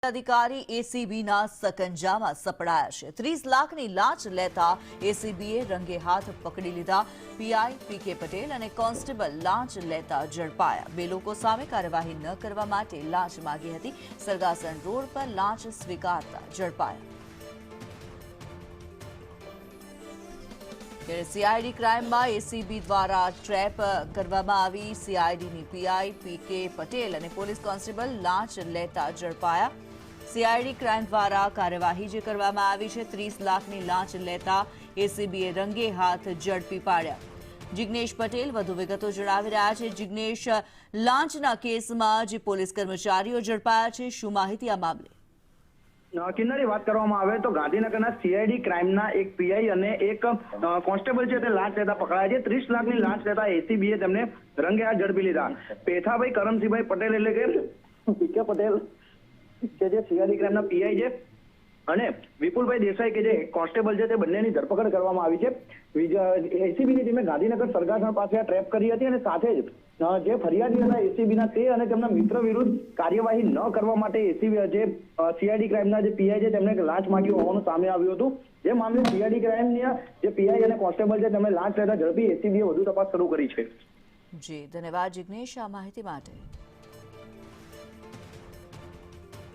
અધિકારી એસીબીના સકંજામાં સપડાયા છે। 30 લાખની લાંચ લેતા એસીબીએ રંગે હાથ પકડી લીધા। પીઆઈ પીકે પટેલ અને કોન્સ્ટેબલ લાંચ લેતા ઝડપાયા। બે લોકો સામે કાર્યવાહી ન કરવા માટે લાંચ માંગી હતી। સરગાસણ રોડ પર લાંચ સ્વીકારતા ઝડપાયા। सीआईडी क्राइम में एसीबी द्वारा ट्रेप करवामां आवी। सीआईडी पीआई पीके पटेल और पुलिस कोन्स्टेबल लांच लेता झड़पाया। सीआईडी क्राइम द्वारा कार्यवाही जे करवामां आवी छे। 30 लाखनी लांच लेता एसीबीए रंगे हाथ झड़पी पाड्या। जिग्नेश पटेल વધુ વિગતો જણાવી રહ્યા છે। जिग्नेश, લાંચના કેસમાં જે પોલીસ કર્મચારીઓ ઝડપાયા છે, શું માહિતી આ મામલે? કિન્નરી વાત કરવામાં આવે તો ગાંધીનગરના સીઆઈડી ક્રાઇમના એક પીઆઈ અને એક કોન્સ્ટેબલ છે તે લાંચ લેતા પકડાયા છે। 30 લાખની લાંચ લેતા એસીબીએ તેમને રંગે હાથ ઝડપી લીધા। પેથાભાઈ કરમસિંહભાઈ પટેલ એટલે કે પીકે પટેલ કે જે સીઆઈડી ક્રાઇમના પીઆઈ છે અને વિપુલભાઈ દેસાઈ કે જે કોન્સ્ટેબલ છે તે બંનેની ધરપકડ કરવામાં આવી છે। એસીબીની ટીમે ગાંધીનગર સરગાસણ પાસે આ ટ્રેપ કરી હતી અને સાથે જ જે ફરિયાદી હતા એસીબીના તે અને તેમના મિત્ર વિરુદ્ધ કાર્યવાહી ન કરવા માટે એસીબી જે સીઆઈડી ક્રાઇમના જે પીઆઈ છે તેમણે લાંચ માંગી હોવાનું સામે આવ્યું હતું। જે મામલે સીઆઈડી ક્રાઇમના જે પીઆઈ અને કોન્સ્ટેબલ છે તેમણે લાંચ લેતા ઝડપી એસીબીએ વધુ તપાસ શરૂ કરી છે। જી, ધન્યવાદ જિગ્નેશ આ માહિતી માટે।